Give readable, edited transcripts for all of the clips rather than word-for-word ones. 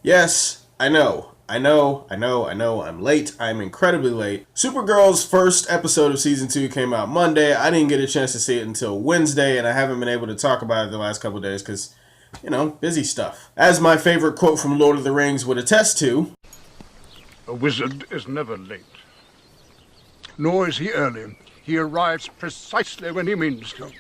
Yes, I know, I'm late. I'm incredibly late. Supergirl's first episode of season 2 came out Monday. I didn't get a chance to see it until Wednesday, and I haven't been able to talk about it the last couple of days because, busy stuff. As my favorite quote from Lord of the Rings would attest to, "A wizard is never late. Nor is he early. He arrives precisely when he means to."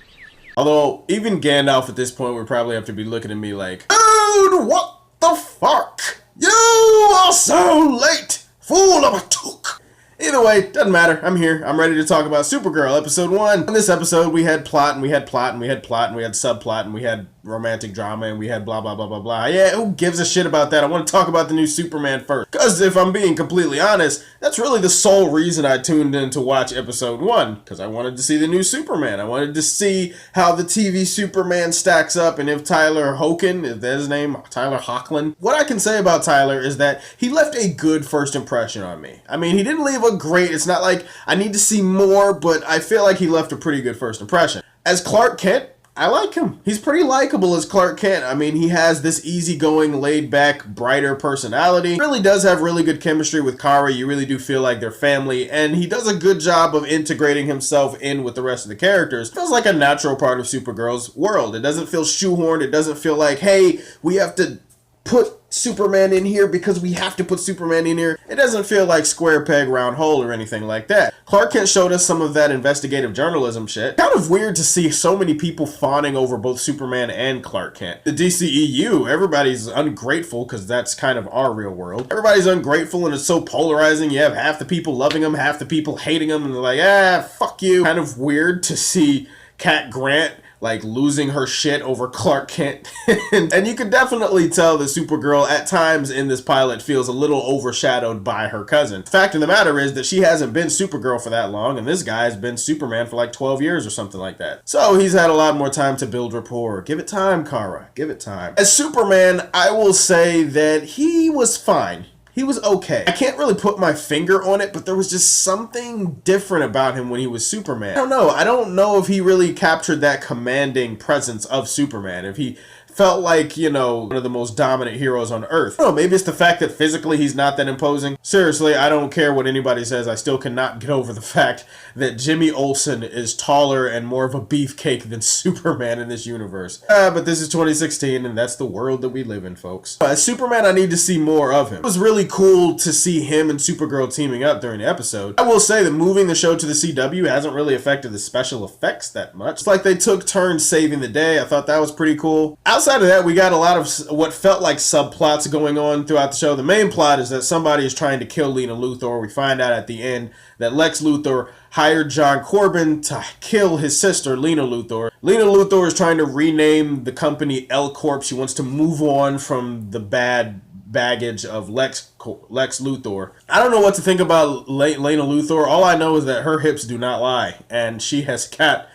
although even Gandalf at this point would probably have to be looking at me like, "Dude, what the fuck? You are so late, fool of a took." Either way, doesn't matter. I'm here. I'm ready to talk about Supergirl, episode 1. In this episode, we had plot, and we had plot, and we had plot, and we had subplot, and we had romantic drama, and we had blah, blah, blah, blah, blah. Yeah, who gives a shit about that? I want to talk about the new Superman first. Because if I'm being completely honest, that's really the sole reason I tuned in to watch episode 1. Because I wanted to see the new Superman. I wanted to see how the TV Superman stacks up, and if Tyler Hoechlin, is that his name? Tyler Hoechlin? What I can say about Tyler is that he left a good first impression on me. I mean, he didn't leave a great, it's not like I need to see more, but I feel like he left a pretty good first impression. As Clark Kent, I like him. He's pretty likable as Clark Kent. I mean, he has this easygoing, laid-back, brighter personality. He really does have really good chemistry with Kara. You really do feel like they're family, and he does a good job of integrating himself in with the rest of the characters. It feels like a natural part of Supergirl's world. It doesn't feel shoehorned. It doesn't feel like, hey, we have to put Superman in here because we have to put Superman in here. It doesn't feel like square peg round hole or anything like that. Clark Kent showed us some of that investigative journalism shit. Kind of weird to see so many people fawning over both Superman and Clark Kent. The DCEU, everybody's ungrateful because that's kind of our real world. Everybody's ungrateful and it's so polarizing. You have half the people loving him, half the people hating him, and they're like, fuck you. Kind of weird to see Cat Grant like losing her shit over Clark Kent. And you can definitely tell that Supergirl at times in this pilot feels a little overshadowed by her cousin. The fact of the matter is that she hasn't been Supergirl for that long, and this guy has been Superman for like 12 years or something like that. So he's had a lot more time to build rapport. Give it time, Kara. Give it time. As Superman, I will say that he was fine. He was okay. I can't really put my finger on it, but there was just something different about him when he was Superman. I don't know if he really captured that commanding presence of Superman. If he felt like, one of the most dominant heroes on Earth. I don't know, maybe it's the fact that physically he's not that imposing. Seriously, I don't care what anybody says. I still cannot get over the fact that Jimmy Olsen is taller and more of a beefcake than Superman in this universe. But this is 2016, and that's the world that we live in, folks. As Superman, I need to see more of him. It was really cool to see him and Supergirl teaming up during the episode. I will say that moving the show to the CW hasn't really affected the special effects that much. It's like they took turns saving the day. I thought that was pretty cool. Outside of that, we got a lot of what felt like subplots going on throughout the show. The main plot is that somebody is trying to kill Lena Luthor. We find out at the end that Lex Luthor hired John Corbin to kill his sister, Lena Luthor. Lena Luthor is trying to rename the company L Corp. She wants to move on from the bad baggage of Lex Luthor. I don't know what to think about Lena Luthor. All I know is that her hips do not lie, and she's got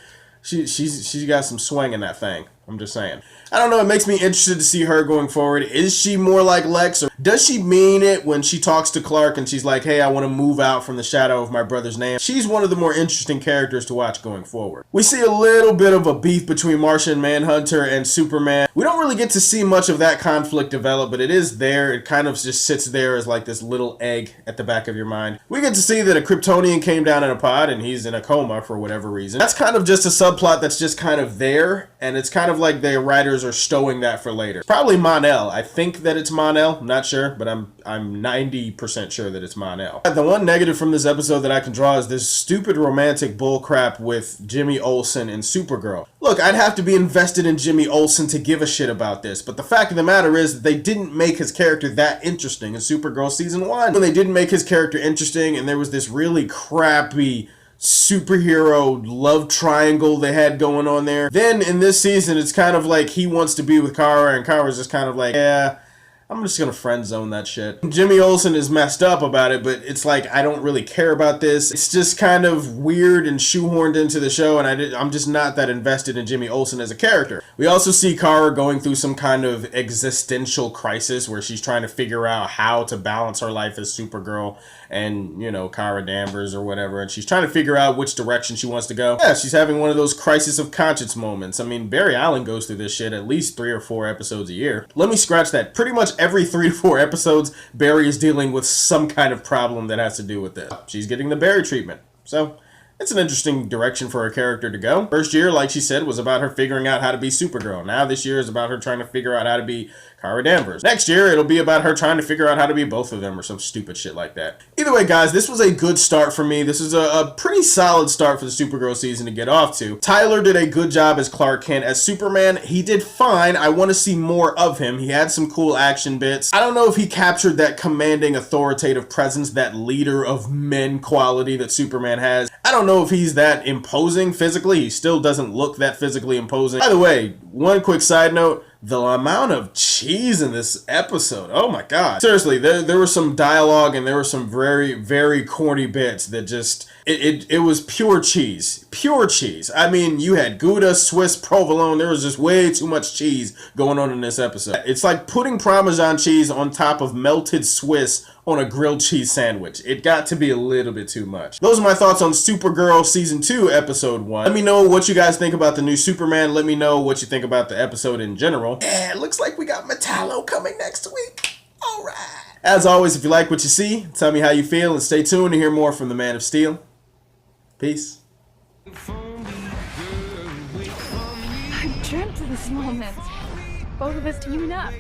some swing in that thing. I'm just saying. I don't know, it makes me interested to see her going forward. Is she more like Lex, or does she mean it when she talks to Clark and she's like, hey, I want to move out from the shadow of my brother's name? She's one of the more interesting characters to watch going forward. We see a little bit of a beef between Martian Manhunter and Superman. We don't really get to see much of that conflict develop, but it is there. It kind of just sits there as like this little egg at the back of your mind. We get to see that a Kryptonian came down in a pod and he's in a coma for whatever reason. That's kind of just a subplot that's just kind of there, and it's kind of like the writers are stowing that for later. Probably Mon-El. I think that it's Mon-El. I'm not sure, but I'm 90% sure that it's Mon-El. The one negative from this episode that I can draw is this stupid romantic bullcrap with Jimmy Olsen and Supergirl. Look, I'd have to be invested in Jimmy Olsen to give a shit about this, but the fact of the matter is that they didn't make his character that interesting in Supergirl season 1. When they didn't make his character interesting, and there was this really crappy superhero love triangle they had going on there. Then in this season, it's kind of like he wants to be with Kara, and Kara's just kind of like, yeah, I'm just gonna friend zone that shit. Jimmy Olsen is messed up about it, but it's like, I don't really care about this. It's just kind of weird and shoehorned into the show, and I'm just not that invested in Jimmy Olsen as a character. We also see Kara going through some kind of existential crisis where she's trying to figure out how to balance her life as Supergirl and, Kara Danvers or whatever, and she's trying to figure out which direction she wants to go. Yeah, she's having one of those crisis of conscience moments. I mean, Barry Allen goes through this shit at least 3 or 4 episodes a year. Let me scratch that. Pretty much every 3 to 4 episodes, Barry is dealing with some kind of problem that has to do with this. She's getting the Barry treatment. So, it's an interesting direction for her character to go. First year, like she said, was about her figuring out how to be Supergirl. Now this year is about her trying to figure out how to be Kara Danvers. Next year, it'll be about her trying to figure out how to be both of them or some stupid shit like that. Either way, guys, this was a good start for me. This is a pretty solid start for the Supergirl season to get off to. Tyler did a good job as Clark Kent. As Superman, he did fine. I want to see more of him. He had some cool action bits. I don't know if he captured that commanding, authoritative presence, that leader of men quality that Superman has. I don't know if he's that imposing physically. He still doesn't look that physically imposing. By the way, one quick side note, the amount of cheese in this episode, oh my god. Seriously, there was some dialogue and there were some very, very corny bits that just, it was pure cheese. Pure cheese. I mean, you had Gouda, Swiss, provolone, there was just way too much cheese going on in this episode. It's like putting Parmesan cheese on top of melted Swiss on a grilled cheese sandwich. It got to be a little bit too much. Those are my thoughts on Supergirl Season 2, Episode 1. Let me know what you guys think about the new Superman. Let me know what you think about the episode in general. Yeah, it looks like we got Metallo coming next week. All right. As always, if you like what you see, tell me how you feel and stay tuned to hear more from the Man of Steel. Peace. I dreamt of this moment. Both of us teaming up.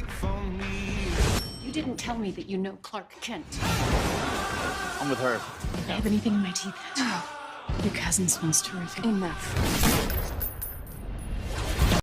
You didn't tell me that you know Clark Kent. I'm with her. I have anything in my teeth. Your cousin smells terrific. Enough.